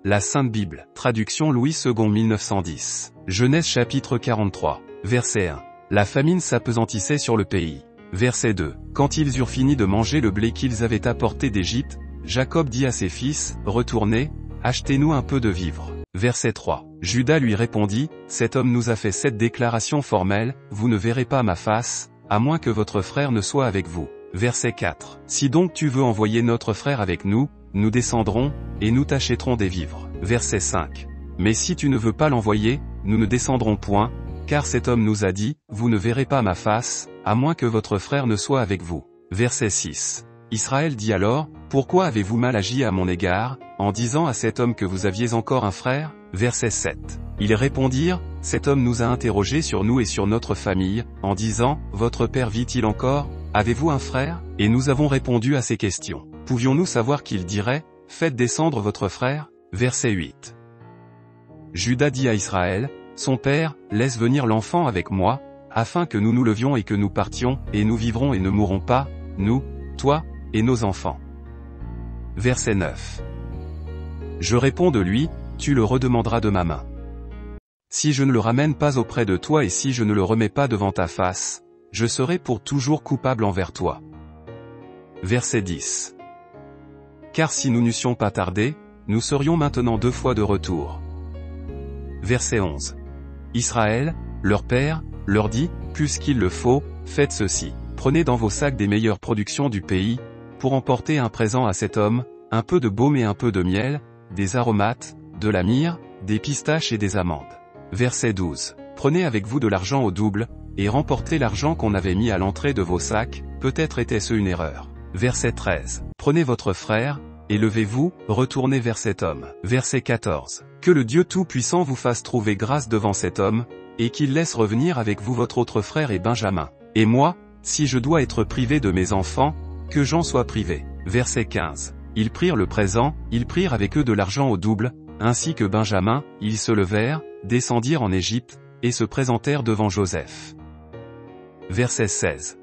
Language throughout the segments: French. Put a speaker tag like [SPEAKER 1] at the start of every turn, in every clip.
[SPEAKER 1] La Sainte Bible. Traduction Louis II 1910. Genèse chapitre 43. Verset 1. La famine s'appesantissait sur le pays. Verset 2. Quand ils eurent fini de manger le blé qu'ils avaient apporté d'Égypte, Jacob dit à ses fils, retournez, achetez-nous un peu de vivres. Verset 3. Judas lui répondit, cet homme nous a fait cette déclaration formelle, vous ne verrez pas ma face, à moins que votre frère ne soit avec vous. Verset 4. Si donc tu veux envoyer notre frère avec nous, nous descendrons, et nous t'achèterons des vivres. Verset 5. Mais si tu ne veux pas l'envoyer, nous ne descendrons point, car cet homme nous a dit, vous ne verrez pas ma face, à moins que votre frère ne soit avec vous. Verset 6. Israël dit alors, pourquoi avez-vous mal agi à mon égard, en disant à cet homme que vous aviez encore un frère? Verset 7. Ils répondirent, cet homme nous a interrogés sur nous et sur notre famille, en disant, votre père vit-il encore? Avez-vous un frère? Et nous avons répondu à ces questions. Pouvions-nous savoir qu'il dirait, faites descendre votre frère? Verset 8. Judas dit à Israël, son père, laisse venir l'enfant avec moi, afin que nous nous levions et que nous partions, et nous vivrons et ne mourrons pas, nous, toi, et nos enfants. Verset 9. Je réponds de lui, tu le redemanderas de ma main. Si je ne le ramène pas auprès de toi et si je ne le remets pas devant ta face, je serai pour toujours coupable envers toi. Verset 10. Car si nous n'eussions pas tardé, nous serions maintenant 2 fois de retour. Verset 11. Israël, leur père, leur dit, puisqu'il le faut, faites ceci. Prenez dans vos sacs des meilleures productions du pays, pour emporter un présent à cet homme, un peu de baume et un peu de miel, des aromates, de la myrrhe, des pistaches et des amandes. Verset 12. Prenez avec vous de l'argent au double, et remportez l'argent qu'on avait mis à l'entrée de vos sacs, peut-être était-ce une erreur. Verset 13. Prenez votre frère, et levez-vous, retournez vers cet homme. Verset 14. Que le Dieu Tout-Puissant vous fasse trouver grâce devant cet homme, et qu'il laisse revenir avec vous votre autre frère et Benjamin. Et moi, si je dois être privé de mes enfants, que j'en sois privé. Verset 15. Ils prirent le présent, ils prirent avec eux de l'argent au double, ainsi que Benjamin, ils se levèrent, descendirent en Égypte, et se présentèrent devant Joseph. Verset 16.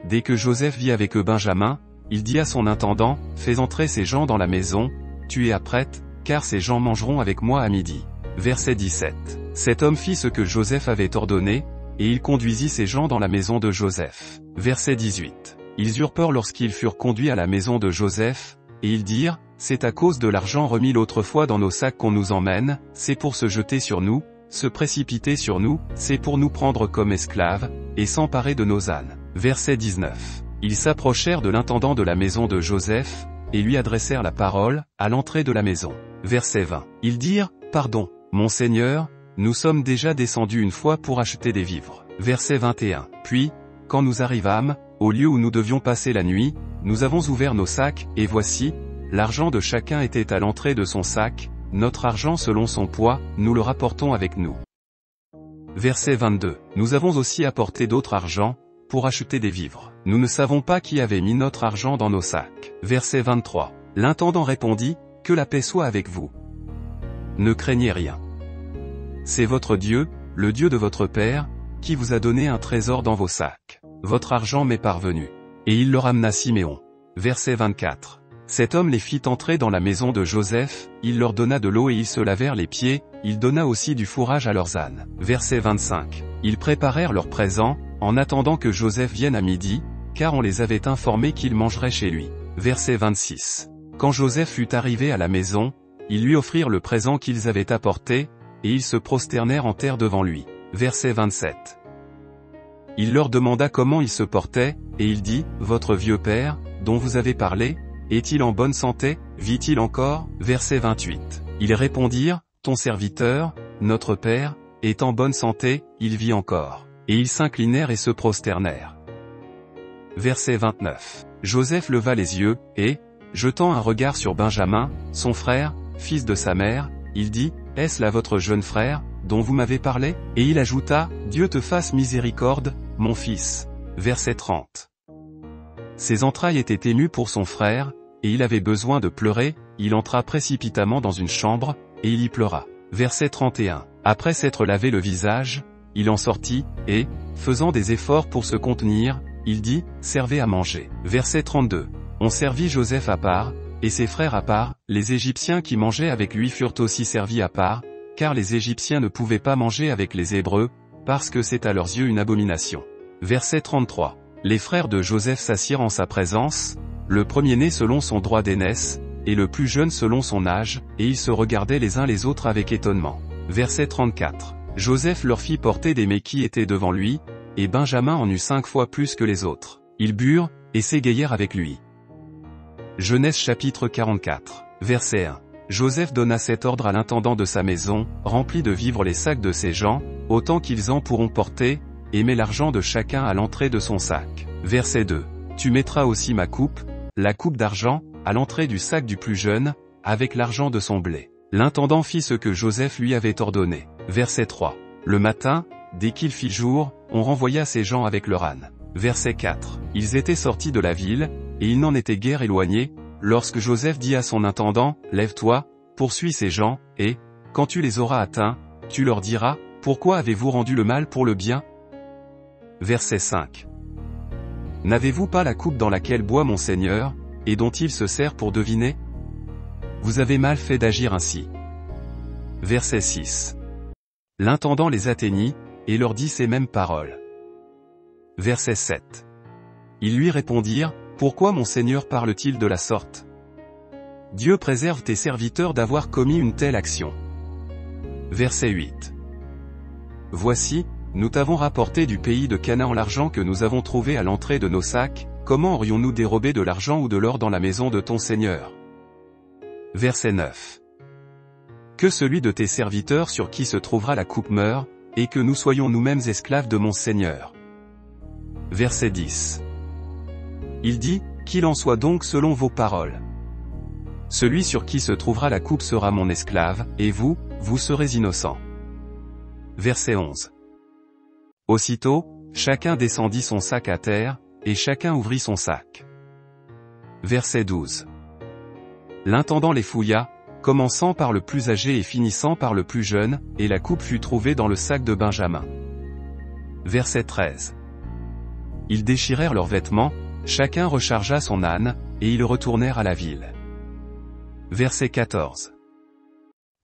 [SPEAKER 1] Dès que Joseph vit avec eux Benjamin, il dit à son intendant, fais entrer ces gens dans la maison, tu es apprête, car ces gens mangeront avec moi à midi. Verset 17. Cet homme fit ce que Joseph avait ordonné, et il conduisit ces gens dans la maison de Joseph. Verset 18. Ils eurent peur lorsqu'ils furent conduits à la maison de Joseph, et ils dirent, c'est à cause de l'argent remis l'autre fois dans nos sacs qu'on nous emmène, c'est pour se jeter sur nous, se précipiter sur nous, c'est pour nous prendre comme esclaves, et s'emparer de nos ânes. Verset 19. Ils s'approchèrent de l'intendant de la maison de Joseph, et lui adressèrent la parole, à l'entrée de la maison. Verset 20. Ils dirent, pardon, mon Seigneur, nous sommes déjà descendus une fois pour acheter des vivres. Verset 21. Puis, quand nous arrivâmes, au lieu où nous devions passer la nuit, nous avons ouvert nos sacs, et voici, l'argent de chacun était à l'entrée de son sac, notre argent selon son poids, nous le rapportons avec nous. Verset 22. Nous avons aussi apporté d'autre argent, pour acheter des vivres. Nous ne savons pas qui avait mis notre argent dans nos sacs. Verset 23. L'intendant répondit, que la paix soit avec vous. Ne craignez rien. C'est votre Dieu, le Dieu de votre Père, qui vous a donné un trésor dans vos sacs. Votre argent m'est parvenu. Et il leur amena Siméon. Verset 24. Cet homme les fit entrer dans la maison de Joseph, il leur donna de l'eau et ils se lavèrent les pieds, il donna aussi du fourrage à leurs ânes. Verset 25. Ils préparèrent leurs présents, en attendant que Joseph vienne à midi, car on les avait informés qu'il mangerait chez lui. Verset 26. Quand Joseph fut arrivé à la maison, ils lui offrirent le présent qu'ils avaient apporté, et ils se prosternèrent en terre devant lui. Verset 27. Il leur demanda comment il se portait, et il dit, votre vieux père, dont vous avez parlé, est-il en bonne santé, vit-il encore? Verset 28. Ils répondirent, ton serviteur, notre père, est en bonne santé, il vit encore. Et ils s'inclinèrent et se prosternèrent. Verset 29. Joseph leva les yeux, et, jetant un regard sur Benjamin, son frère, fils de sa mère, il dit, est-ce là votre jeune frère, dont vous m'avez parlé? Et il ajouta, Dieu te fasse miséricorde, mon fils. Verset 30. Ses entrailles étaient émues pour son frère, et il avait besoin de pleurer, il entra précipitamment dans une chambre, et il y pleura. Verset 31. Après s'être lavé le visage, il en sortit, et, faisant des efforts pour se contenir, il dit, servez à manger. Verset 32. On servit Joseph à part, et ses frères à part, les Égyptiens qui mangeaient avec lui furent aussi servis à part, car les Égyptiens ne pouvaient pas manger avec les Hébreux, parce que c'est à leurs yeux une abomination. Verset 33. Les frères de Joseph s'assirent en sa présence, le premier-né selon son droit d'aînesse, et le plus jeune selon son âge, et ils se regardaient les uns les autres avec étonnement. Verset 34. Joseph leur fit porter des mets qui étaient devant lui, et Benjamin en eut 5 fois plus que les autres. Ils burent, et s'égayèrent avec lui. Genèse chapitre 44. Verset 1. Joseph donna cet ordre à l'intendant de sa maison, remplis de vivres les sacs de ses gens, autant qu'ils en pourront porter, et mets l'argent de chacun à l'entrée de son sac. Verset 2. Tu mettras aussi ma coupe, la coupe d'argent, à l'entrée du sac du plus jeune, avec l'argent de son blé. L'intendant fit ce que Joseph lui avait ordonné. Verset 3. Le matin, dès qu'il fit jour, on renvoya ses gens avec leur âne. Verset 4. Ils étaient sortis de la ville, et ils n'en étaient guère éloignés, lorsque Joseph dit à son intendant, « Lève-toi, poursuis ces gens, et, quand tu les auras atteints, tu leur diras, pourquoi avez-vous rendu le mal pour le bien ?» Verset 5. N'avez-vous pas la coupe dans laquelle boit mon Seigneur, et dont il se sert pour deviner? Vous avez mal fait d'agir ainsi. Verset 6. L'intendant les atteignit, et leur dit ces mêmes paroles. Verset 7. Ils lui répondirent, pourquoi mon Seigneur parle-t-il de la sorte? Dieu préserve tes serviteurs d'avoir commis une telle action. Verset 8. Voici, nous t'avons rapporté du pays de Canaan l'argent que nous avons trouvé à l'entrée de nos sacs, comment aurions-nous dérobé de l'argent ou de l'or dans la maison de ton Seigneur? Verset 9. Que celui de tes serviteurs sur qui se trouvera la coupe meure, et que nous soyons nous-mêmes esclaves de mon Seigneur. Verset 10. Il dit, qu'il en soit donc selon vos paroles. Celui sur qui se trouvera la coupe sera mon esclave, et vous, vous serez innocents. Verset 11. Aussitôt, chacun descendit son sac à terre, et chacun ouvrit son sac. Verset 12. L'intendant les fouilla, commençant par le plus âgé et finissant par le plus jeune, et la coupe fut trouvée dans le sac de Benjamin. Verset 13. Ils déchirèrent leurs vêtements, chacun rechargea son âne, et ils retournèrent à la ville. Verset 14.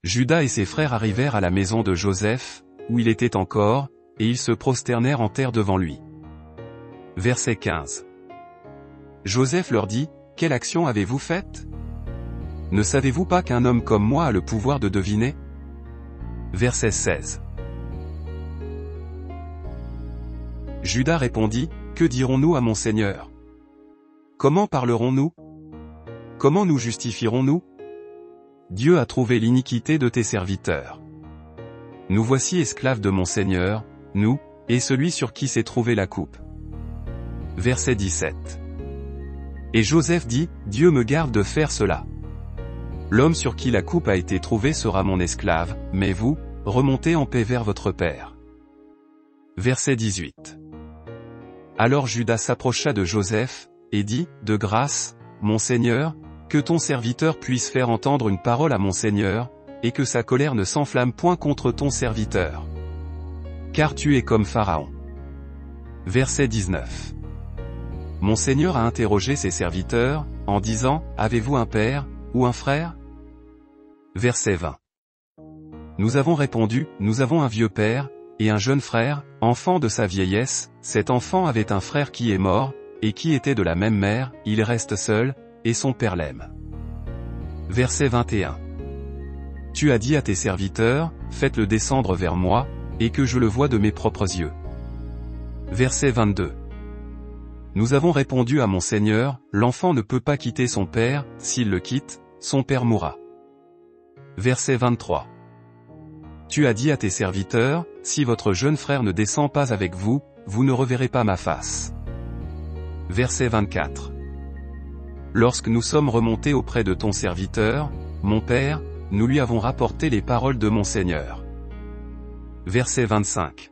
[SPEAKER 1] Judas et ses frères arrivèrent à la maison de Joseph, où il était encore, et ils se prosternèrent en terre devant lui. Verset 15. Joseph leur dit, « Quelle action avez-vous faite? Ne savez-vous pas qu'un homme comme moi a le pouvoir de deviner ?» Verset 16. Judas répondit, « Que dirons-nous à mon Seigneur? Comment parlerons-nous? Comment nous justifierons-nous? Dieu a trouvé l'iniquité de tes serviteurs. Nous voici esclaves de mon Seigneur, nous, et celui sur qui s'est trouvée la coupe. » Verset 17. Et Joseph dit, « Dieu me garde de faire cela. L'homme sur qui la coupe a été trouvée sera mon esclave, mais vous, remontez en paix vers votre père. » Verset 18. Alors Judas s'approcha de Joseph, et dit, « De grâce, mon Seigneur, que ton serviteur puisse faire entendre une parole à mon Seigneur, et que sa colère ne s'enflamme point contre ton serviteur. Car tu es comme Pharaon. » Verset 19. Mon Seigneur a interrogé ses serviteurs, en disant, « Avez-vous un père, ou un frère ?» Verset 20. Nous avons répondu, « Nous avons un vieux père, et un jeune frère, enfant de sa vieillesse, cet enfant avait un frère qui est mort, et qui était de la même mère, il reste seul, et son père l'aime. » Verset 21. Tu as dit à tes serviteurs, faites-le descendre vers moi, et que je le voie de mes propres yeux. Verset 22. Nous avons répondu à mon Seigneur, l'enfant ne peut pas quitter son père, s'il le quitte, son père mourra. Verset 23. Tu as dit à tes serviteurs, si votre jeune frère ne descend pas avec vous, vous ne reverrez pas ma face. Verset 24. Lorsque nous sommes remontés auprès de ton serviteur, mon père, nous lui avons rapporté les paroles de mon Seigneur. Verset 25.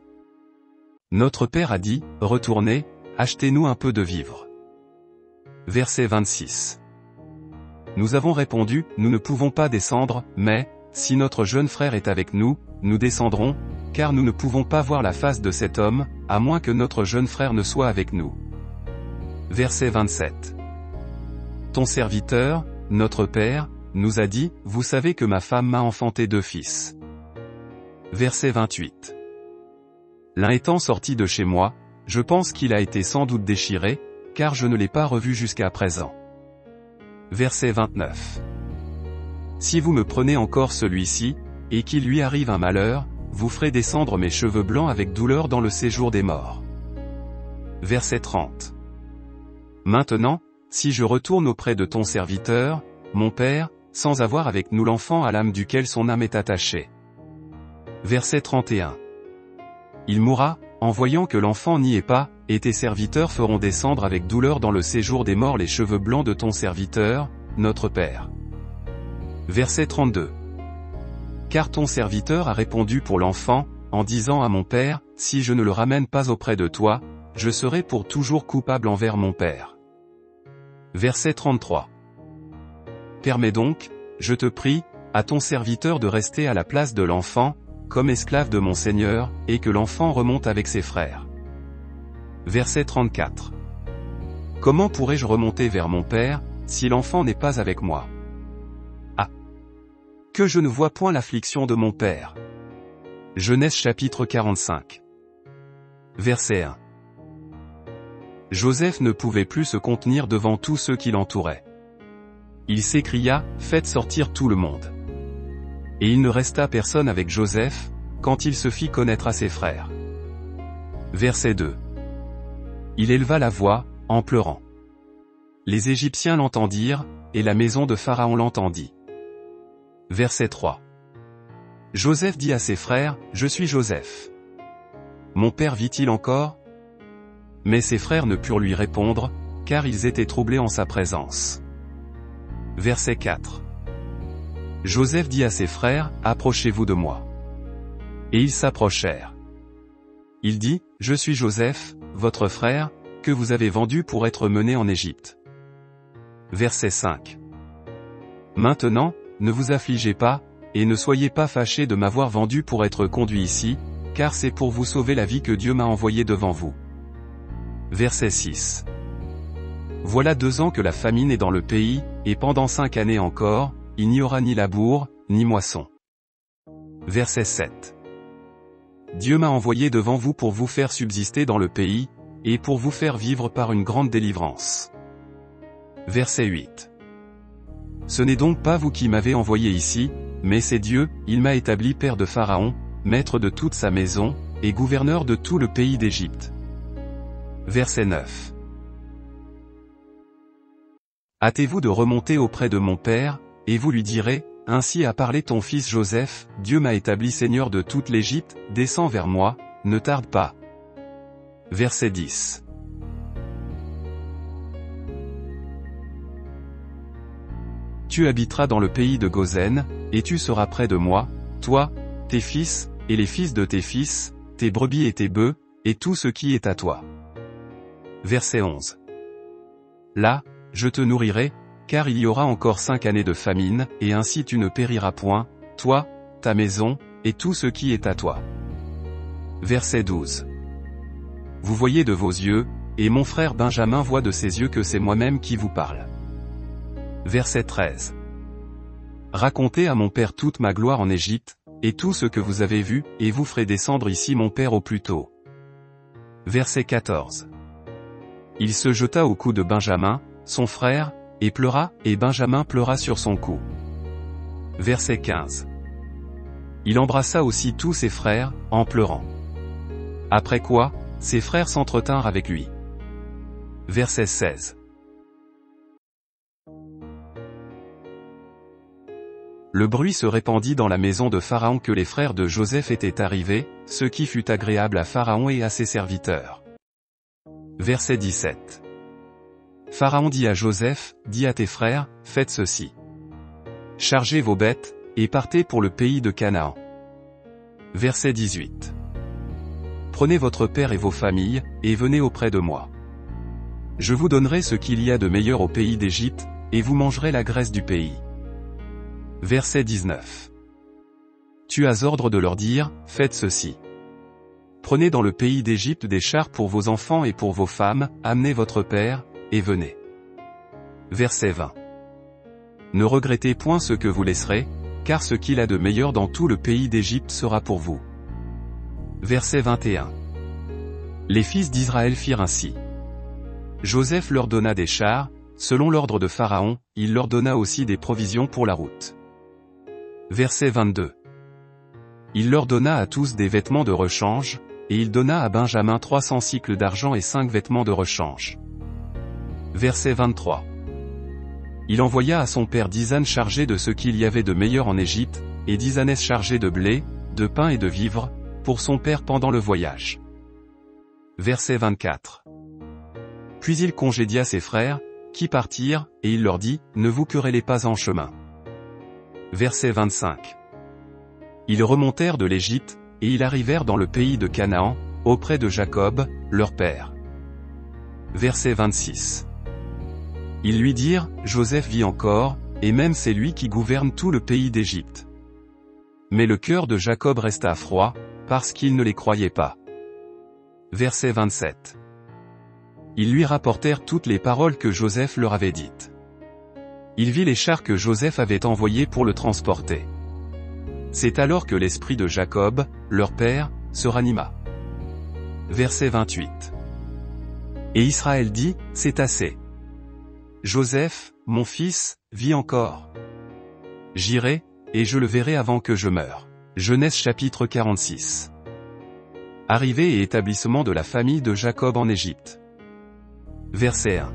[SPEAKER 1] Notre père a dit, retournez, achetez-nous un peu de vivres. Verset 26. Nous avons répondu, nous ne pouvons pas descendre, mais, si notre jeune frère est avec nous, nous descendrons, car nous ne pouvons pas voir la face de cet homme, à moins que notre jeune frère ne soit avec nous. Verset 27. Ton serviteur, notre père, nous a dit, vous savez que ma femme m'a enfanté 2 fils. Verset 28. L'un étant sorti de chez moi, je pense qu'il a été sans doute déchiré, car je ne l'ai pas revu jusqu'à présent. Verset 29. Si vous me prenez encore celui-ci, et qu'il lui arrive un malheur, vous ferez descendre mes cheveux blancs avec douleur dans le séjour des morts. Verset 30. Maintenant, si je retourne auprès de ton serviteur, mon père, sans avoir avec nous l'enfant à l'âme duquel son âme est attachée. Verset 31. Il mourra, en voyant que l'enfant n'y est pas, et tes serviteurs feront descendre avec douleur dans le séjour des morts les cheveux blancs de ton serviteur, notre père. Verset 32. Car ton serviteur a répondu pour l'enfant, en disant à mon père, si je ne le ramène pas auprès de toi, je serai pour toujours coupable envers mon père. Verset 33. Permets donc, je te prie, à ton serviteur de rester à la place de l'enfant, comme esclave de mon Seigneur, et que l'enfant remonte avec ses frères. Verset 34. Comment pourrais-je remonter vers mon père, si l'enfant n'est pas avec moi? Ah! Que je ne vois point l'affliction de mon père. Genèse chapitre 45. Verset 1. Joseph ne pouvait plus se contenir devant tous ceux qui l'entouraient. Il s'écria, faites sortir tout le monde. Et il ne resta personne avec Joseph, quand il se fit connaître à ses frères. Verset 2. Il éleva la voix, en pleurant. Les Égyptiens l'entendirent, et la maison de Pharaon l'entendit. Verset 3. Joseph dit à ses frères, je suis Joseph. Mon père vit-il encore? Mais ses frères ne purent lui répondre, car ils étaient troublés en sa présence. Verset 4. Joseph dit à ses frères, approchez-vous de moi. Et ils s'approchèrent. Il dit, je suis Joseph, votre frère, que vous avez vendu pour être mené en Égypte. Verset 5. Maintenant, ne vous affligez pas, et ne soyez pas fâchés de m'avoir vendu pour être conduit ici, car c'est pour vous sauver la vie que Dieu m'a envoyé devant vous. Verset 6. Voilà 2 ans que la famine est dans le pays, et pendant 5 années encore, il n'y aura ni labour, ni moisson. Verset 7. Dieu m'a envoyé devant vous pour vous faire subsister dans le pays, et pour vous faire vivre par une grande délivrance. Verset 8. Ce n'est donc pas vous qui m'avez envoyé ici, mais c'est Dieu, il m'a établi père de Pharaon, maître de toute sa maison, et gouverneur de tout le pays d'Égypte. Verset 9. Hâtez-vous de remonter auprès de mon père, et vous lui direz, ainsi a parlé ton fils Joseph, Dieu m'a établi seigneur de toute l'Égypte, descends vers moi, ne tarde pas. Verset 10. Tu habiteras dans le pays de Goshen, et tu seras près de moi, toi, tes fils, et les fils de tes fils, tes brebis et tes bœufs, et tout ce qui est à toi. Verset 11. Là, je te nourrirai, car il y aura encore 5 années de famine, et ainsi tu ne périras point, toi, ta maison, et tout ce qui est à toi. Verset 12. Vous voyez de vos yeux, et mon frère Benjamin voit de ses yeux que c'est moi-même qui vous parle. Verset 13. Racontez à mon père toute ma gloire en Égypte, et tout ce que vous avez vu, et vous ferez descendre ici mon père au plus tôt. Verset 14. Il se jeta au cou de Benjamin, son frère, et pleura, et Benjamin pleura sur son cou. Verset 15. Il embrassa aussi tous ses frères, en pleurant. Après quoi, ses frères s'entretinrent avec lui. Verset 16. Le bruit se répandit dans la maison de Pharaon que les frères de Joseph étaient arrivés, ce qui fut agréable à Pharaon et à ses serviteurs. Verset 17. Pharaon dit à Joseph, dis à tes frères, faites ceci. Chargez vos bêtes, et partez pour le pays de Canaan. Verset 18. Prenez votre père et vos familles, et venez auprès de moi. Je vous donnerai ce qu'il y a de meilleur au pays d'Égypte, et vous mangerez la graisse du pays. Verset 19. Tu as ordre de leur dire, faites ceci. Prenez dans le pays d'Égypte des chars pour vos enfants et pour vos femmes, amenez votre père, et venez. Verset 20. Ne regrettez point ce que vous laisserez, car ce qu'il a de meilleur dans tout le pays d'Égypte sera pour vous. Verset 21. Les fils d'Israël firent ainsi. Joseph leur donna des chars, selon l'ordre de Pharaon, il leur donna aussi des provisions pour la route. Verset 22. Il leur donna à tous des vêtements de rechange, et il donna à Benjamin 300 cycles d'argent et 5 vêtements de rechange. Verset 23. Il envoya à son père 10 ânes chargés de ce qu'il y avait de meilleur en Égypte, et 10 ânesses chargées de blé, de pain et de vivres, pour son père pendant le voyage. Verset 24. Puis il congédia ses frères, qui partirent, et il leur dit, ne vous querellez pas en chemin. Verset 25. Ils remontèrent de l'Égypte, et ils arrivèrent dans le pays de Canaan, auprès de Jacob, leur père. Verset 26. Ils lui dirent, Joseph vit encore, et même c'est lui qui gouverne tout le pays d'Égypte. Mais le cœur de Jacob resta froid, parce qu'il ne les croyait pas. Verset 27. Ils lui rapportèrent toutes les paroles que Joseph leur avait dites. Il vit les chars que Joseph avait envoyés pour le transporter. C'est alors que l'esprit de Jacob, leur père, se ranima. Verset 28. Et Israël dit, c'est assez. Joseph, mon fils, vit encore. J'irai, et je le verrai avant que je meure. Genèse chapitre 46. Arrivée et établissement de la famille de Jacob en Égypte. Verset 1.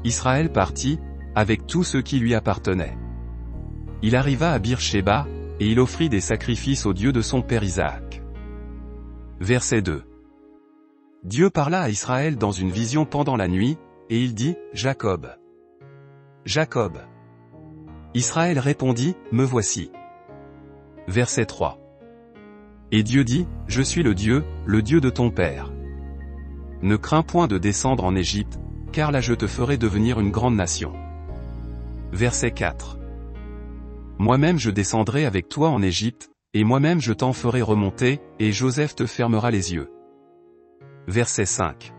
[SPEAKER 1] Israël partit, avec tout ce qui lui appartenait. Il arriva à Bir-Shéba, et il offrit des sacrifices au Dieu de son père Isaac. Verset 2. Dieu parla à Israël dans une vision pendant la nuit, et il dit, Jacob. Jacob. Israël répondit, me voici. Verset 3. Et Dieu dit, je suis le Dieu de ton père. Ne crains point de descendre en Égypte, car là je te ferai devenir une grande nation. Verset 4. Moi-même je descendrai avec toi en Égypte, et moi-même je t'en ferai remonter, et Joseph te fermera les yeux. Verset 5.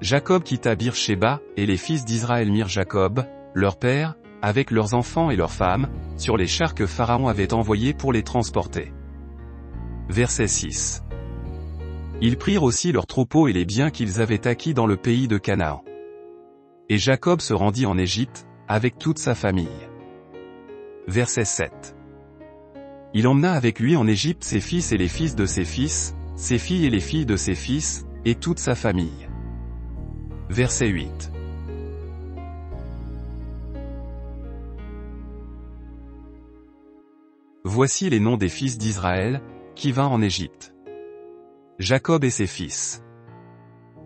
[SPEAKER 1] Jacob quitta Bir-Shéba, et les fils d'Israël mirent Jacob, leur père, avec leurs enfants et leurs femmes, sur les chars que Pharaon avait envoyés pour les transporter. Verset 6. Ils prirent aussi leurs troupeaux et les biens qu'ils avaient acquis dans le pays de Canaan. Et Jacob se rendit en Égypte, avec toute sa famille. Verset 7. Il emmena avec lui en Égypte ses fils et les fils de ses fils, ses filles et les filles de ses fils, et toute sa famille. Verset 8. Voici les noms des fils d'Israël, qui vinrent en Égypte. Jacob et ses fils.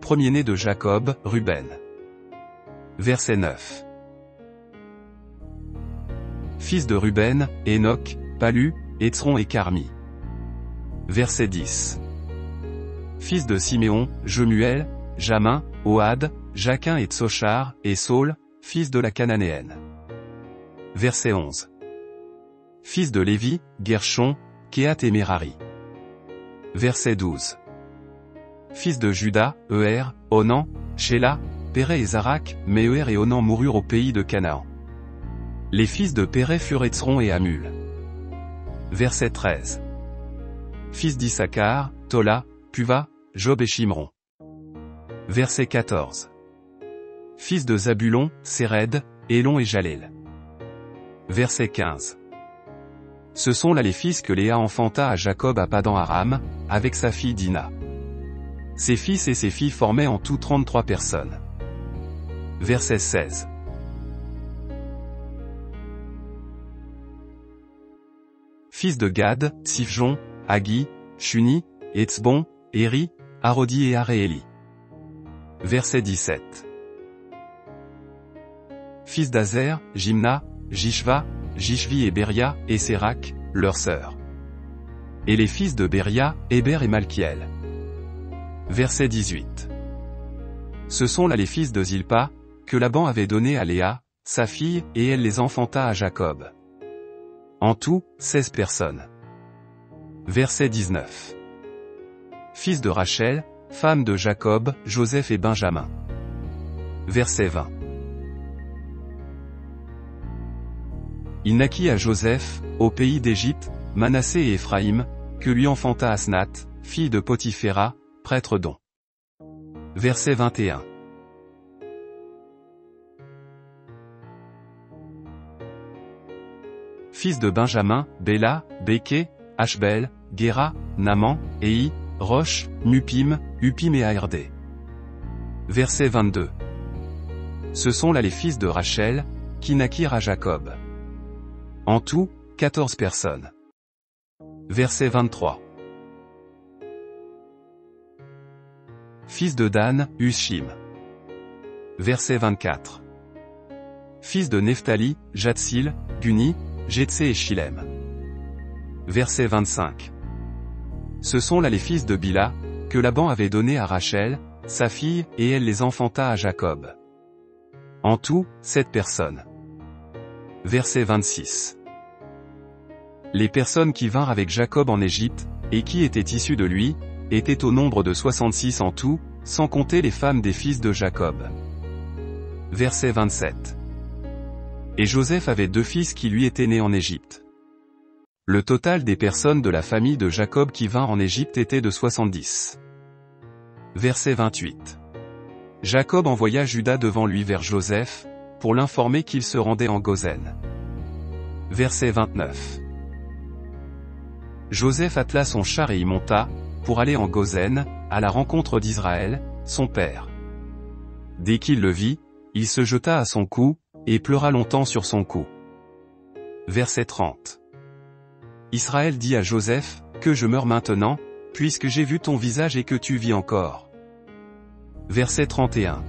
[SPEAKER 1] Premier-né de Jacob, Ruben. Verset 9. Fils de Ruben, Enoch, Palu, Hétzron et Carmi. Verset 10. Fils de Siméon, Jemuel, Jamin, Ohad, Jaquin et Tsochar, et Saul, fils de la Cananéenne. Verset 11. Fils de Lévi, Gershon, Kehat et Merari. Verset 12. Fils de Juda, Euer, Onan, Shéla, Péré et Zarak, mais Euer et Onan moururent au pays de Canaan. Les fils de Péré furent Hétzron et Hamul. Verset 13. Fils d'Issachar, Tola, Puva, Job et Shimron. Verset 14. Fils de Zabulon, Séred, Élon et Jalel. Verset 15. Ce sont là les fils que Léa enfanta à Jacob à Padan Aram, avec sa fille Dina. Ses fils et ses filles formaient en tout 33 personnes. Verset 16. Fils de Gad, Sifjon, Hagi, Shuni, Etzbon, Éri, Arodi et Arééli. Verset 17. Fils d'Azer, Jimna, Jishva, Jishvi et Beria, et Sérac, leur sœur. Et les fils de Beria, Héber et Malkiel. Verset 18. Ce sont là les fils de Zilpa, que Laban avait donnés à Léa, sa fille, et elle les enfanta à Jacob. En tout, 16 personnes. Verset 19. Fils de Rachel, femme de Jacob, Joseph et Benjamin. Verset 20. Il naquit à Joseph, au pays d'Égypte, Manassé et Éphraïm, que lui enfanta Asnath, fille de Potiphéra, prêtre d'On. Verset 21. Fils de Benjamin, Béla, Béké, Ashbel, Guéra, Naman, Éi, Rosh, Mupim, Upim et Aerdé. Verset 22. Ce sont là les fils de Rachel, qui naquirent à Jacob. En tout, 14 personnes. Verset 23. Fils de Dan, Ushim. Verset 24. Fils de Nephtali, Jatsil, Guni, Jétsé et Shilem. Verset 25. Ce sont là les fils de Bila, que Laban avait donnés à Rachel, sa fille, et elle les enfanta à Jacob. En tout, 7 personnes. Verset 26. Les personnes qui vinrent avec Jacob en Égypte, et qui étaient issues de lui, étaient au nombre de 66 en tout, sans compter les femmes des fils de Jacob. Verset 27. Et Joseph avait 2 fils qui lui étaient nés en Égypte. Le total des personnes de la famille de Jacob qui vinrent en Égypte était de 70. Verset 28. Jacob envoya Juda devant lui vers Joseph, pour l'informer qu'il se rendait en Gosen. Verset 29. Joseph attela son char et y monta, pour aller en Gosen, à la rencontre d'Israël, son père. Dès qu'il le vit, il se jeta à son cou, et pleura longtemps sur son cou. Verset 30. Israël dit à Joseph, que je meurs maintenant, puisque j'ai vu ton visage et que tu vis encore. Verset 31.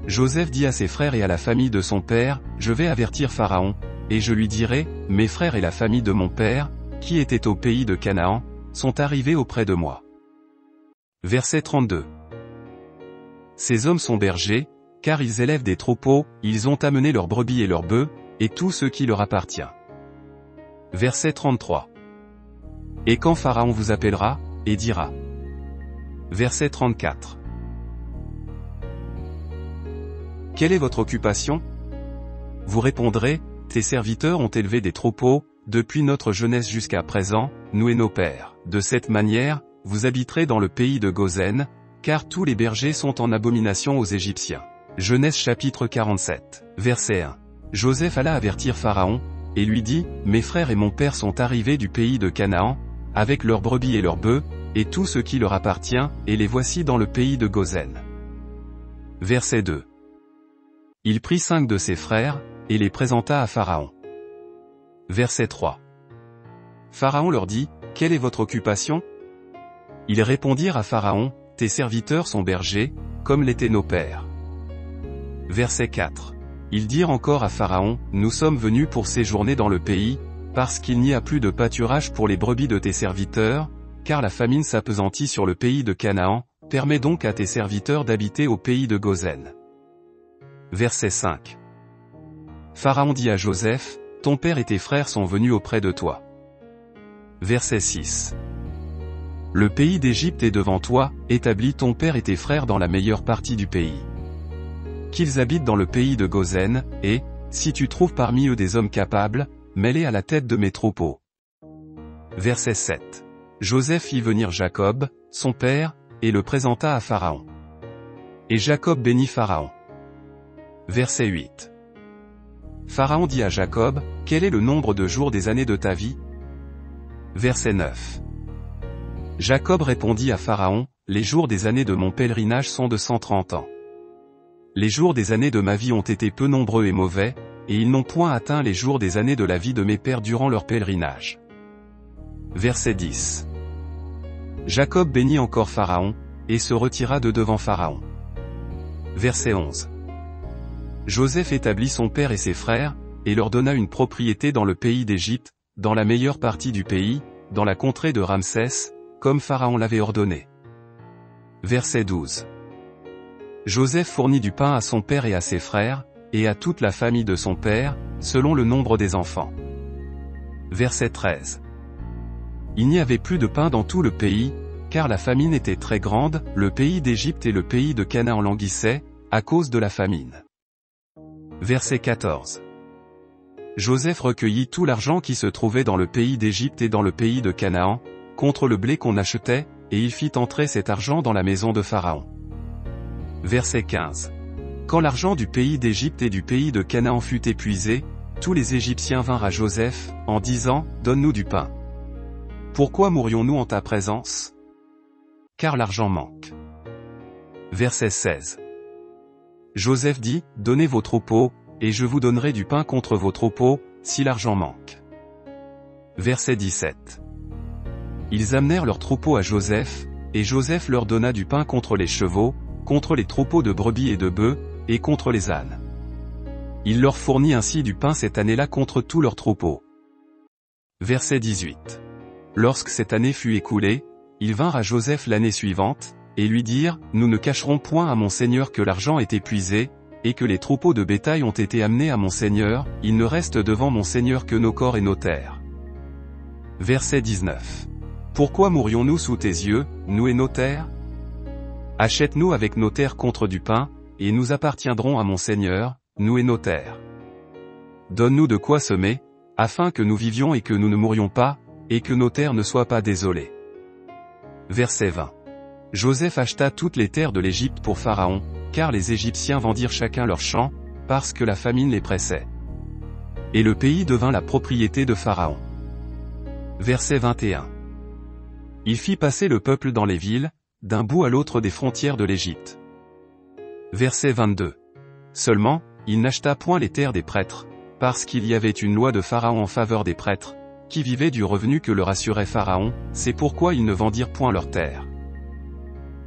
[SPEAKER 1] Joseph dit à ses frères et à la famille de son père, je vais avertir Pharaon, et je lui dirai, mes frères et la famille de mon père, qui étaient au pays de Canaan, sont arrivés auprès de moi. Verset 32. Ces hommes sont bergers, car ils élèvent des troupeaux, ils ont amené leurs brebis et leurs bœufs, et tout ce qui leur appartient. Verset 33. Et quand Pharaon vous appellera, et dira. Verset 34. Quelle est votre occupation? Vous répondrez, tes serviteurs ont élevé des troupeaux, depuis notre jeunesse jusqu'à présent, nous et nos pères. De cette manière, vous habiterez dans le pays de Gosen, car tous les bergers sont en abomination aux Égyptiens. Genèse chapitre 47, verset 1. Joseph alla avertir Pharaon, et lui dit, mes frères et mon père sont arrivés du pays de Canaan, avec leurs brebis et leurs bœufs, et tout ce qui leur appartient, et les voici dans le pays de Gosen. Verset 2. Il prit 5 de ses frères, et les présenta à Pharaon. Verset 3. Pharaon leur dit, quelle est votre occupation? Ils répondirent à Pharaon, tes serviteurs sont bergers, comme l'étaient nos pères. Verset 4. Ils dirent encore à Pharaon, nous sommes venus pour séjourner dans le pays, parce qu'il n'y a plus de pâturage pour les brebis de tes serviteurs, car la famine s'appesantit sur le pays de Canaan, permets donc à tes serviteurs d'habiter au pays de Gosen. Verset 5. Pharaon dit à Joseph, ton père et tes frères sont venus auprès de toi. Verset 6. Le pays d'Égypte est devant toi, établis ton père et tes frères dans la meilleure partie du pays. Qu'ils habitent dans le pays de Gosen, et, si tu trouves parmi eux des hommes capables, mets-les à la tête de mes troupeaux. Verset 7. Joseph fit venir Jacob, son père, et le présenta à Pharaon. Et Jacob bénit Pharaon. Verset 8. Pharaon dit à Jacob, quel est le nombre de jours des années de ta vie? Verset 9. Jacob répondit à Pharaon, les jours des années de mon pèlerinage sont de 130 ans. Les jours des années de ma vie ont été peu nombreux et mauvais, et ils n'ont point atteint les jours des années de la vie de mes pères durant leur pèlerinage. Verset 10. Jacob bénit encore Pharaon, et se retira de devant Pharaon. Verset 11. Joseph établit son père et ses frères, et leur donna une propriété dans le pays d'Égypte, dans la meilleure partie du pays, dans la contrée de Ramsès, comme Pharaon l'avait ordonné. Verset 12. Joseph fournit du pain à son père et à ses frères, et à toute la famille de son père, selon le nombre des enfants. Verset 13. Il n'y avait plus de pain dans tout le pays, car la famine était très grande, le pays d'Égypte et le pays de Canaan languissaient, à cause de la famine. Verset 14. Joseph recueillit tout l'argent qui se trouvait dans le pays d'Égypte et dans le pays de Canaan, contre le blé qu'on achetait, et il fit entrer cet argent dans la maison de Pharaon. Verset 15. Quand l'argent du pays d'Égypte et du pays de Canaan fut épuisé, tous les Égyptiens vinrent à Joseph, en disant, « Donne-nous du pain. Pourquoi mourions-nous en ta présence? Car l'argent manque. » Verset 16. Joseph dit, « Donnez vos troupeaux, et je vous donnerai du pain contre vos troupeaux, si l'argent manque. » Verset 17. Ils amenèrent leurs troupeaux à Joseph, et Joseph leur donna du pain contre les chevaux, contre les troupeaux de brebis et de bœufs, et contre les ânes. Il leur fournit ainsi du pain cette année-là contre tous leurs troupeaux. Verset 18. Lorsque cette année fut écoulée, ils vinrent à Joseph l'année suivante, et lui dirent, « Nous ne cacherons point à mon seigneur que l'argent est épuisé, et que les troupeaux de bétail ont été amenés à mon seigneur, il ne reste devant mon seigneur que nos corps et nos terres. » Verset 19. Pourquoi mourions-nous sous tes yeux, nous et nos terres? Achète-nous avec nos terres contre du pain, et nous appartiendrons à mon seigneur, nous et nos terres. Donne-nous de quoi semer, afin que nous vivions et que nous ne mourions pas, et que nos terres ne soient pas désolées. Verset 20. Joseph acheta toutes les terres de l'Égypte pour Pharaon, car les Égyptiens vendirent chacun leur champ, parce que la famine les pressait. Et le pays devint la propriété de Pharaon. Verset 21. Il fit passer le peuple dans les villes, d'un bout à l'autre des frontières de l'Égypte. Verset 22. Seulement, il n'acheta point les terres des prêtres, parce qu'il y avait une loi de Pharaon en faveur des prêtres, qui vivaient du revenu que leur assurait Pharaon, c'est pourquoi ils ne vendirent point leurs terres.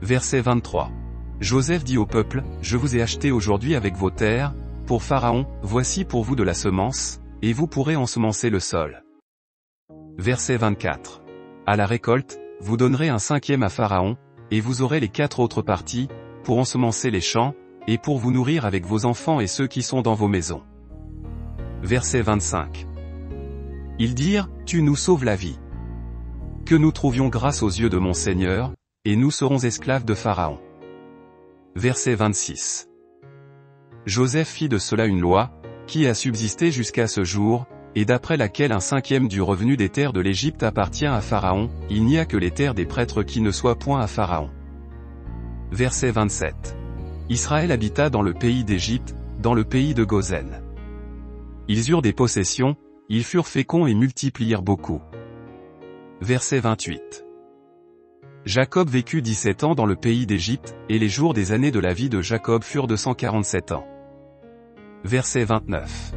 [SPEAKER 1] Verset 23. Joseph dit au peuple, « Je vous ai acheté aujourd'hui avec vos terres, pour Pharaon, voici pour vous de la semence, et vous pourrez ensemencer le sol. » Verset 24. À la récolte, vous donnerez un cinquième à Pharaon, et vous aurez les 4 autres parties, pour ensemencer les champs, et pour vous nourrir avec vos enfants et ceux qui sont dans vos maisons. Verset 25. Ils dirent, « Tu nous sauves la vie. Que nous trouvions grâce aux yeux de mon Seigneur, et nous serons esclaves de Pharaon. » Verset 26. Joseph fit de cela une loi, qui a subsisté jusqu'à ce jour, et d'après laquelle un cinquième du revenu des terres de l'Égypte appartient à Pharaon, il n'y a que les terres des prêtres qui ne soient point à Pharaon. Verset 27. Israël habita dans le pays d'Égypte, dans le pays de Gozen. Ils eurent des possessions, ils furent féconds et multiplièrent beaucoup. Verset 28. Jacob vécut 17 ans dans le pays d'Égypte, et les jours des années de la vie de Jacob furent de 147 ans. Verset 29.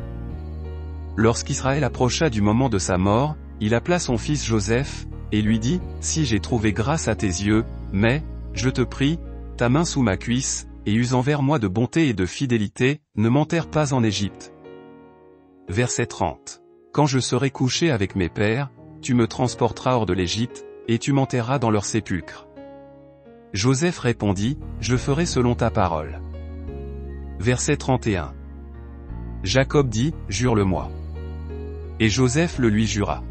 [SPEAKER 1] Lorsqu'Israël approcha du moment de sa mort, il appela son fils Joseph, et lui dit, « Si j'ai trouvé grâce à tes yeux, mais, je te prie, ta main sous ma cuisse, et use envers moi de bonté et de fidélité, ne m'enterre pas en Égypte. » Verset 30. Quand je serai couché avec mes pères, tu me transporteras hors de l'Égypte, et tu m'enterreras dans leur sépulcre. Joseph répondit, je ferai selon ta parole. Verset 31. Jacob dit, jure-le-moi. Et Joseph le lui jura.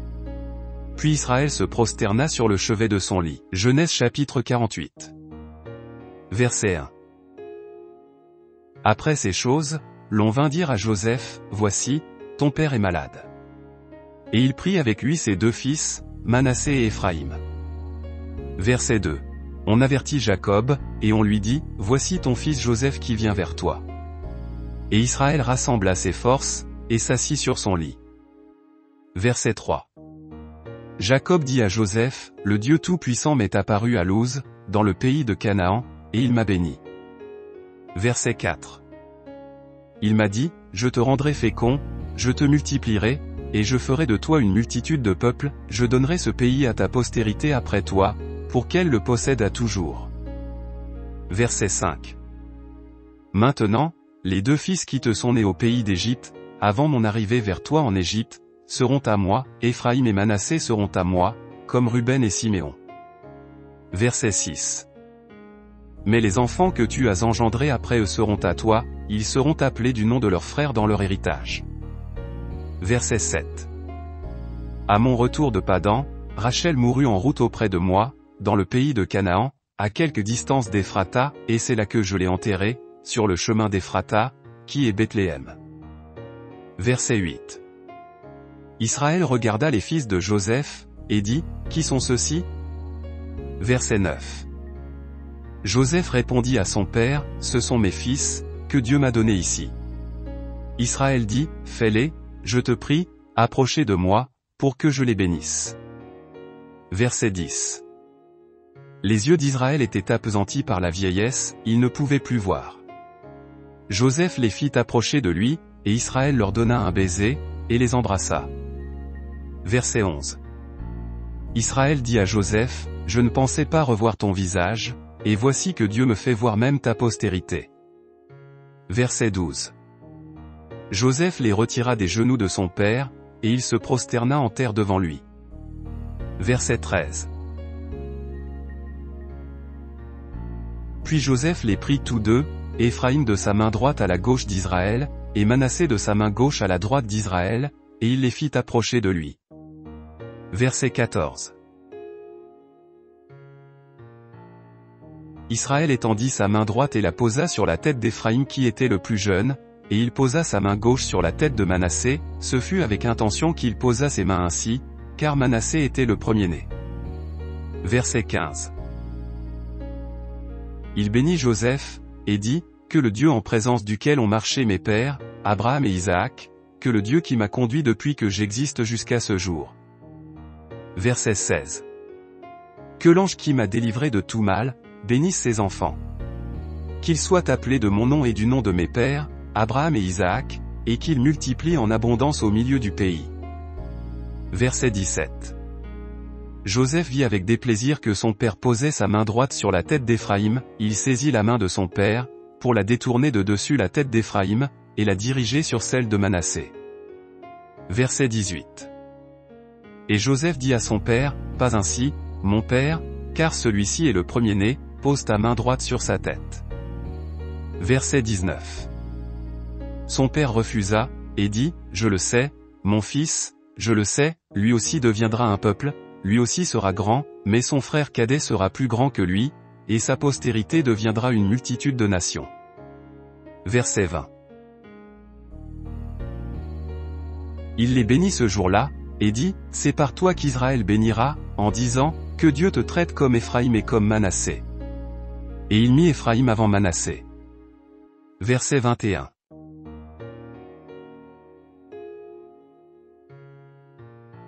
[SPEAKER 1] Puis Israël se prosterna sur le chevet de son lit. Genèse chapitre 48. Verset 1. Après ces choses, l'on vint dire à Joseph, voici, ton père est malade. Et il prit avec lui ses 2 fils, Manassé et Éphraïm. Verset 2. On avertit Jacob, et on lui dit, voici ton fils Joseph qui vient vers toi. Et Israël rassembla ses forces, et s'assit sur son lit. Verset 3. Jacob dit à Joseph, le Dieu Tout-Puissant m'est apparu à Luz, dans le pays de Canaan, et il m'a béni. Verset 4. Il m'a dit, je te rendrai fécond, je te multiplierai, et je ferai de toi une multitude de peuples, je donnerai ce pays à ta postérité après toi, pour qu'elle le possède à toujours. Verset 5. Maintenant, les 2 fils qui te sont nés au pays d'Égypte, avant mon arrivée vers toi en Égypte, seront à moi, Éphraïm et Manassé seront à moi, comme Ruben et Siméon. Verset 6. Mais les enfants que tu as engendrés après eux seront à toi, ils seront appelés du nom de leurs frères dans leur héritage. Verset 7. À mon retour de Padan, Rachel mourut en route auprès de moi, dans le pays de Canaan, à quelque distance d'Éphrata, et c'est là que je l'ai enterrée, sur le chemin d'Éphrata, qui est Bethléem. Verset 8. Israël regarda les fils de Joseph, et dit, « Qui sont ceux-ci » Verset 9. Joseph répondit à son père, « Ce sont mes fils, que Dieu m'a donnés ici. » Israël dit, « Fais-les, je te prie, approchez de moi, pour que je les bénisse. » Verset 10. Les yeux d'Israël étaient appesantis par la vieillesse, il ne pouvait plus voir. Joseph les fit approcher de lui, et Israël leur donna un baiser, et les embrassa. Verset 11. Israël dit à Joseph, « Je ne pensais pas revoir ton visage, et voici que Dieu me fait voir même ta postérité. » Verset 12. Joseph les retira des genoux de son père, et il se prosterna en terre devant lui. Verset 13. Puis Joseph les prit tous deux, Éphraïm de sa main droite à la gauche d'Israël, et Manassé de sa main gauche à la droite d'Israël, et il les fit approcher de lui. Verset 14. Israël étendit sa main droite et la posa sur la tête d'Éphraïm qui était le plus jeune, et il posa sa main gauche sur la tête de Manassé, ce fut avec intention qu'il posa ses mains ainsi, car Manassé était le premier-né. Verset 15. Il bénit Joseph, et dit, « Que le Dieu en présence duquel ont marché mes pères, Abraham et Isaac, que le Dieu qui m'a conduit depuis que j'existe jusqu'à ce jour. » Verset 16. Que l'ange qui m'a délivré de tout mal, bénisse ses enfants. Qu'ils soient appelés de mon nom et du nom de mes pères, Abraham et Isaac, et qu'ils multiplient en abondance au milieu du pays. Verset 17. Joseph vit avec déplaisir que son père posait sa main droite sur la tête d'Éphraïm, il saisit la main de son père, pour la détourner de dessus la tête d'Éphraïm, et la diriger sur celle de Manassé. Verset 18. Et Joseph dit à son père, « Pas ainsi, mon père, car celui-ci est le premier-né, pose ta main droite sur sa tête. » Verset 19. Son père refusa, et dit, « Je le sais, mon fils, je le sais, lui aussi deviendra un peuple, lui aussi sera grand, mais son frère cadet sera plus grand que lui, et sa postérité deviendra une multitude de nations. » Verset 20. Il les bénit ce jour-là, et dit, « C'est par toi qu'Israël bénira, en disant, que Dieu te traite comme Éphraïm et comme Manassé. » Et il mit Éphraïm avant Manassé. Verset 21.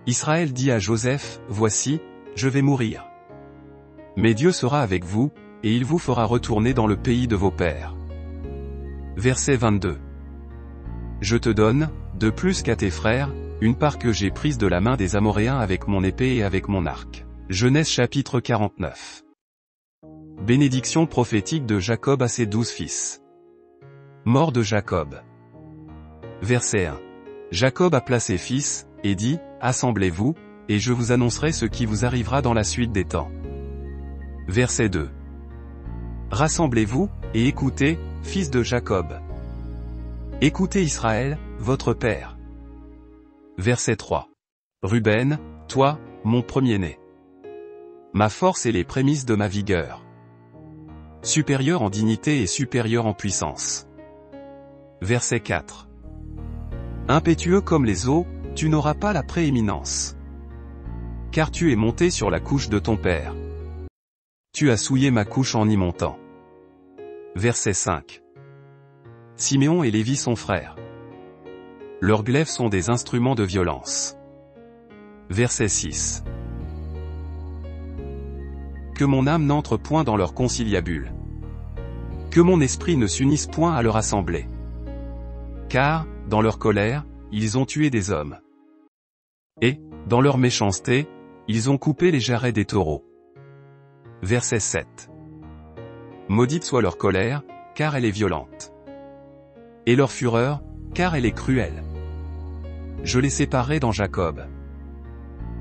[SPEAKER 1] Israël dit à Joseph, « Voici, je vais mourir. Mais Dieu sera avec vous, et il vous fera retourner dans le pays de vos pères. » Verset 22. Je te donne, de plus qu'à tes frères, une part que j'ai prise de la main des Amoréens avec mon épée et avec mon arc. Genèse chapitre 49. Bénédiction prophétique de Jacob à ses 12 fils. Mort de Jacob. Verset 1. Jacob appela ses fils, et dit, « Assemblez-vous, et je vous annoncerai ce qui vous arrivera dans la suite des temps. » Verset 2. Rassemblez-vous, et écoutez, fils de Jacob. Écoutez Israël, votre père. Verset 3. Ruben, toi, mon premier-né. Ma force et les prémices de ma vigueur. Supérieur en dignité et supérieur en puissance. Verset 4. Impétueux comme les eaux, tu n'auras pas la prééminence. Car tu es monté sur la couche de ton père. Tu as souillé ma couche en y montant. Verset 5. Siméon et Lévi sont frères. Leurs glaives sont des instruments de violence. Verset 6. Que mon âme n'entre point dans leur conciliabule. Que mon esprit ne s'unisse point à leur assemblée. Car, dans leur colère, ils ont tué des hommes. Et, dans leur méchanceté, ils ont coupé les jarrets des taureaux. Verset 7. Maudite soit leur colère, car elle est violente. Et leur fureur, car elle est cruelle. Je les séparerai dans Jacob.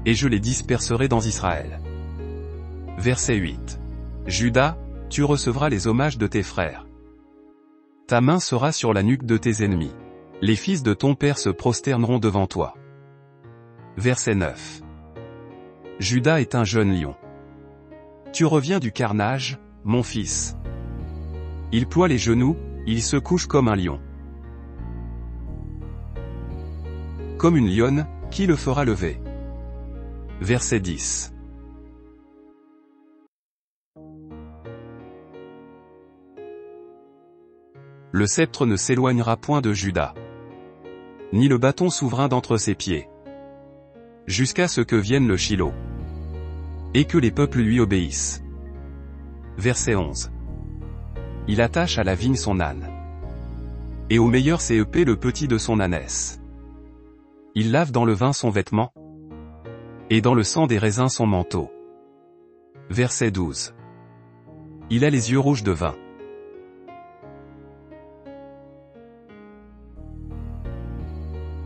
[SPEAKER 1] Et je les disperserai dans Israël. Verset 8. Judas, tu recevras les hommages de tes frères. Ta main sera sur la nuque de tes ennemis. Les fils de ton père se prosterneront devant toi. Verset 9. Judas est un jeune lion. Tu reviens du carnage, mon fils. Il ploie les genoux, il se couche comme un lion. Comme une lionne, Qui le fera lever? Verset 10. Le sceptre ne s'éloignera point de Juda, ni le bâton souverain d'entre ses pieds, jusqu'à ce que vienne le Shilo, et que les peuples lui obéissent. Verset 11. Il attache à la vigne son âne, et au meilleur cep le petit de son ânesse. Il lave dans le vin son vêtement, et dans le sang des raisins son manteau. Verset 12. Il a les yeux rouges de vin,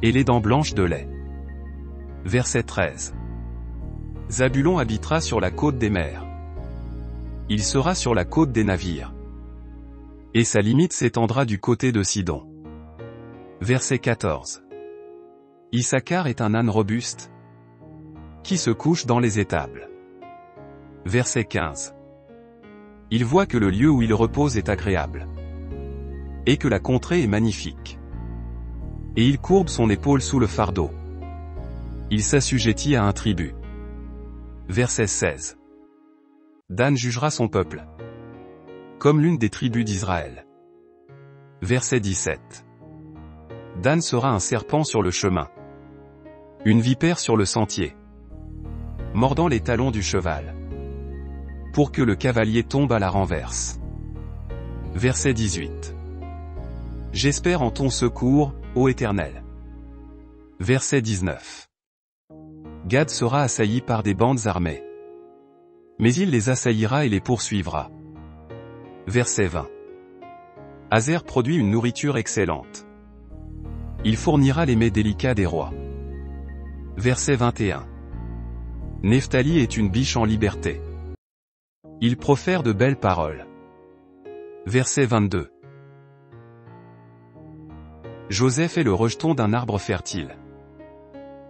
[SPEAKER 1] et les dents blanches de lait. Verset 13. Zabulon habitera sur la côte des mers. Il sera sur la côte des navires, et sa limite s'étendra du côté de Sidon. Verset 14. Issachar est un âne robuste, qui se couche dans les étables. Verset 15. Il voit que le lieu où il repose est agréable, et que la contrée est magnifique. Et il courbe son épaule sous le fardeau. Il s'assujettit à un tribut. Verset 16. Dan jugera son peuple, comme l'une des tribus d'Israël. Verset 17. Dan sera un serpent sur le chemin, une vipère sur le sentier, mordant les talons du cheval, pour que le cavalier tombe à la renverse. Verset 18. J'espère en ton secours, ô Éternel. Verset 19. Gad sera assailli par des bandes armées, mais il les assaillira et les poursuivra. Verset 20. Azer produit une nourriture excellente. Il fournira les mets délicats des rois. Verset 21. Nephtali est une biche en liberté. Il profère de belles paroles. Verset 22. Joseph est le rejeton d'un arbre fertile.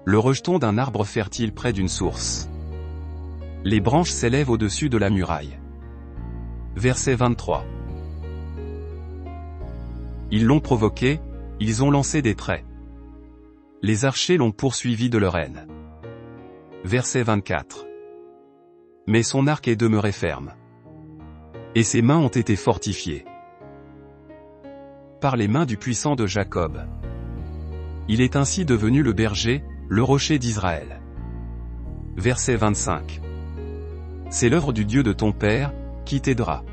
[SPEAKER 1] Le rejeton d'un arbre fertile près d'une source. Les branches s'élèvent au-dessus de la muraille. Verset 23. Ils l'ont provoqué, ils ont lancé des traits. Les archers l'ont poursuivi de leur haine. Verset 24. Mais son arc est demeuré ferme, et ses mains ont été fortifiées par les mains du puissant de Jacob. Il est ainsi devenu le berger, le rocher d'Israël. Verset 25. C'est l'œuvre du Dieu de ton père, qui t'aidera.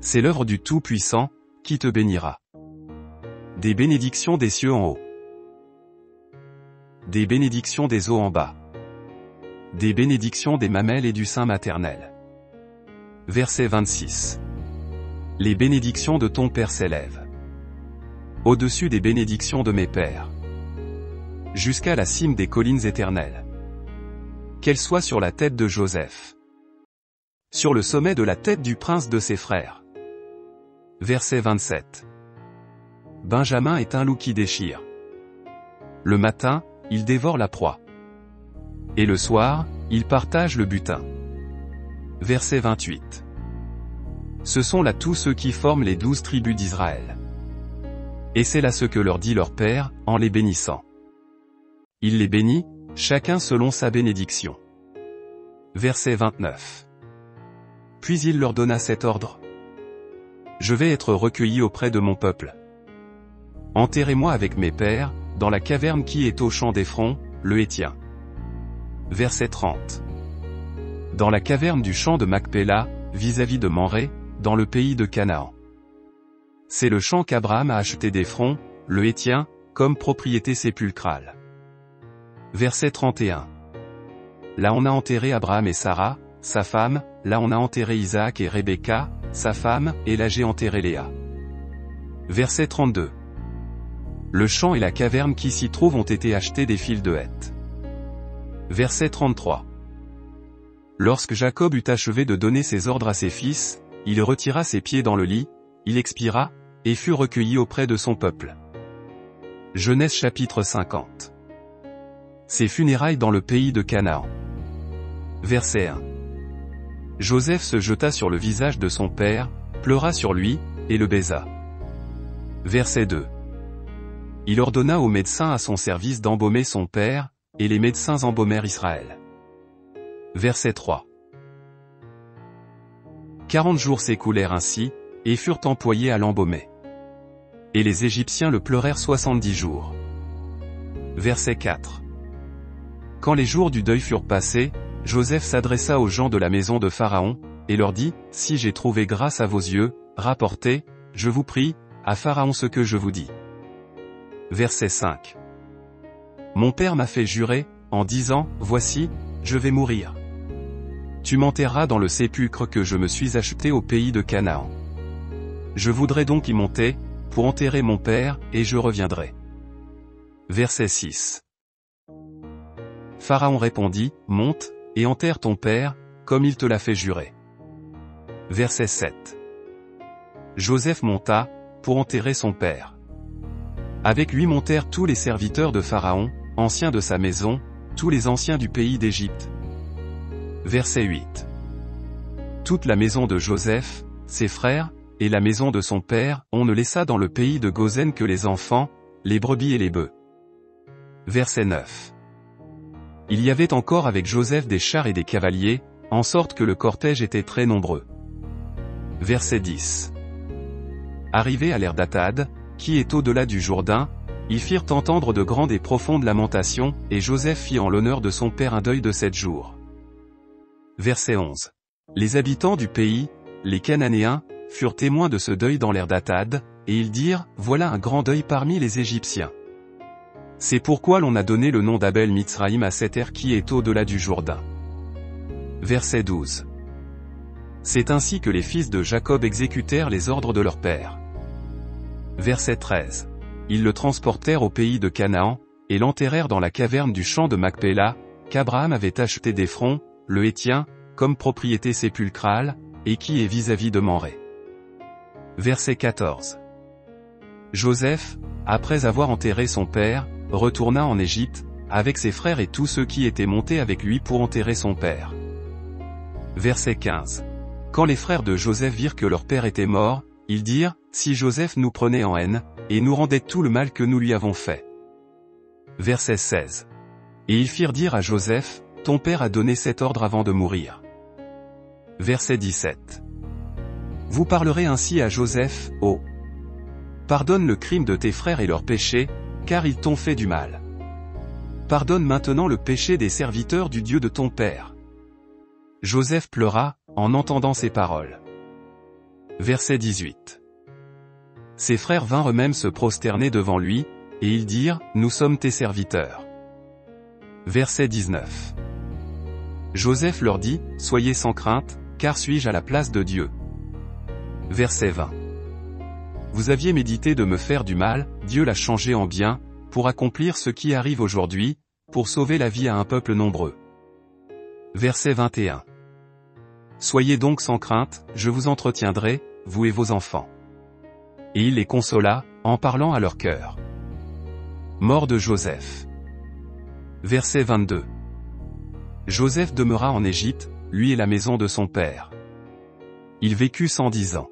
[SPEAKER 1] C'est l'œuvre du Tout-Puissant, qui te bénira. Des bénédictions des cieux en haut. Des bénédictions des eaux en bas. Des bénédictions des mamelles et du sein maternel. Verset 26. Les bénédictions de ton Père s'élèvent au-dessus des bénédictions de mes pères, jusqu'à la cime des collines éternelles. Qu'elles soient sur la tête de Joseph, sur le sommet de la tête du prince de ses frères. Verset 27. Benjamin est un loup qui déchire. Le matin, il dévore la proie, et le soir, il partage le butin. Verset 28. Ce sont là tous ceux qui forment les 12 tribus d'Israël. Et c'est là ce que leur dit leur Père, en les bénissant. Il les bénit, chacun selon sa bénédiction. Verset 29. Puis il leur donna cet ordre. Je vais être recueilli auprès de mon peuple. Enterrez-moi avec mes pères, dans la caverne qui est au champ d'Éphron, le Héthien. Verset 30. Dans la caverne du champ de Macpéla, vis-à-vis de Mamré, dans le pays de Canaan. C'est le champ qu'Abraham a acheté d'Éphron, le Héthien, comme propriété sépulcrale. Verset 31. Là on a enterré Abraham et Sarah, sa femme, là on a enterré Isaac et Rebecca, sa femme, et là j'ai enterré Léa. Verset 32. Le champ et la caverne qui s'y trouvent ont été achetés des fils de Heth. Verset 33. Lorsque Jacob eut achevé de donner ses ordres à ses fils, il retira ses pieds dans le lit, il expira, et fut recueilli auprès de son peuple. Genèse chapitre 50. Ses funérailles dans le pays de Canaan. Verset 1. Joseph se jeta sur le visage de son père, pleura sur lui, et le baisa. Verset 2. Il ordonna aux médecins à son service d'embaumer son père, et les médecins embaumèrent Israël. Verset 3. 40 jours s'écoulèrent ainsi, et furent employés à l'embaumer. Et les Égyptiens le pleurèrent 70 jours. Verset 4. Quand les jours du deuil furent passés, Joseph s'adressa aux gens de la maison de Pharaon, et leur dit, « Si j'ai trouvé grâce à vos yeux, rapportez, je vous prie, à Pharaon ce que je vous dis. » Verset 5. Mon père m'a fait jurer, en disant, « Voici, je vais mourir. Tu m'enterreras dans le sépulcre que je me suis acheté au pays de Canaan. Je voudrais donc y monter, pour enterrer mon père, et je reviendrai. » Verset 6. Pharaon répondit, « Monte, et enterre ton père, comme il te l'a fait jurer. » Verset 7. Joseph monta, pour enterrer son père. Avec lui montèrent tous les serviteurs de Pharaon, anciens de sa maison, tous les anciens du pays d'Égypte. Verset 8. Toute la maison de Joseph, ses frères, et la maison de son père, on ne laissa dans le pays de Goshen que les enfants, les brebis et les bœufs. Verset 9. Il y avait encore avec Joseph des chars et des cavaliers, en sorte que le cortège était très nombreux. Verset 10. Arrivés à l'ère d'Atad, qui est au-delà du Jourdain, ils firent entendre de grandes et profondes lamentations, et Joseph fit en l'honneur de son père un deuil de 7 jours. Verset 11. Les habitants du pays, les Cananéens, furent témoins de ce deuil dans l'ère d'Atad, et ils dirent, « Voilà un grand deuil parmi les Égyptiens. » C'est pourquoi l'on a donné le nom d'Abel Mitzraïm à cette ère qui est au-delà du Jourdain. Verset 12. C'est ainsi que les fils de Jacob exécutèrent les ordres de leur père. Verset 13. Ils le transportèrent au pays de Canaan, et l'enterrèrent dans la caverne du champ de Macpéla, qu'Abraham avait acheté d'Éphron, le Héthien, comme propriété sépulcrale, et qui est vis-à-vis de Mamré. Verset 14. Joseph, après avoir enterré son père, retourna en Égypte, avec ses frères et tous ceux qui étaient montés avec lui pour enterrer son père. Verset 15. Quand les frères de Joseph virent que leur père était mort, ils dirent, « Si Joseph nous prenait en haine, et nous rendait tout le mal que nous lui avons fait. » Verset 16. Et ils firent dire à Joseph, « Ton père a donné cet ordre avant de mourir. » Verset 17. Vous parlerez ainsi à Joseph, « Oh! Pardonne le crime de tes frères et leurs péchés, car ils t'ont fait du mal. Pardonne maintenant le péché des serviteurs du Dieu de ton père. » Joseph pleura, en entendant ces paroles. Verset 18. Ses frères vinrent eux-mêmes se prosterner devant lui, et ils dirent, « Nous sommes tes serviteurs. » Verset 19. Joseph leur dit, « Soyez sans crainte, car suis-je à la place de Dieu. » Verset 20. Vous aviez médité de me faire du mal, Dieu l'a changé en bien, pour accomplir ce qui arrive aujourd'hui, pour sauver la vie à un peuple nombreux. Verset 21. Soyez donc sans crainte, je vous entretiendrai, vous et vos enfants. Et il les consola, en parlant à leur cœur. Mort de Joseph. Verset 22. Joseph demeura en Égypte, lui et la maison de son père. Il vécut 110 ans.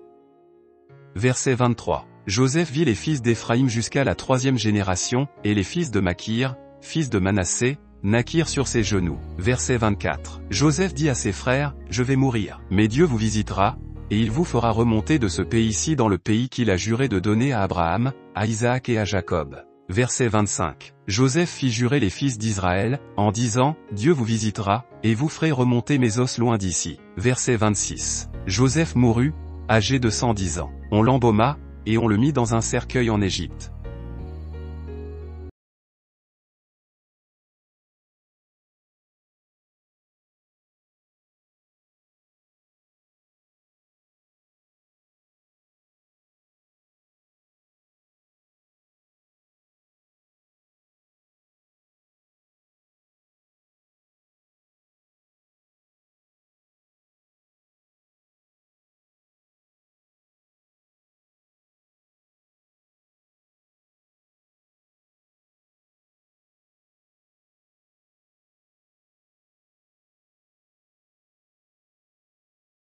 [SPEAKER 1] Verset 23. Joseph vit les fils d'Éphraïm jusqu'à la 3e génération, et les fils de Makir, fils de Manassé, naquirent sur ses genoux. Verset 24. Joseph dit à ses frères, « Je vais mourir, mais Dieu vous visitera, et il vous fera remonter de ce pays-ci dans le pays qu'il a juré de donner à Abraham, à Isaac et à Jacob. » Verset 25. Joseph fit jurer les fils d'Israël, en disant, « Dieu vous visitera, et vous ferez remonter mes os loin d'ici. » Verset 26. Joseph mourut, âgé de 110 ans. On l'embauma, et on le mit dans un cercueil en Égypte.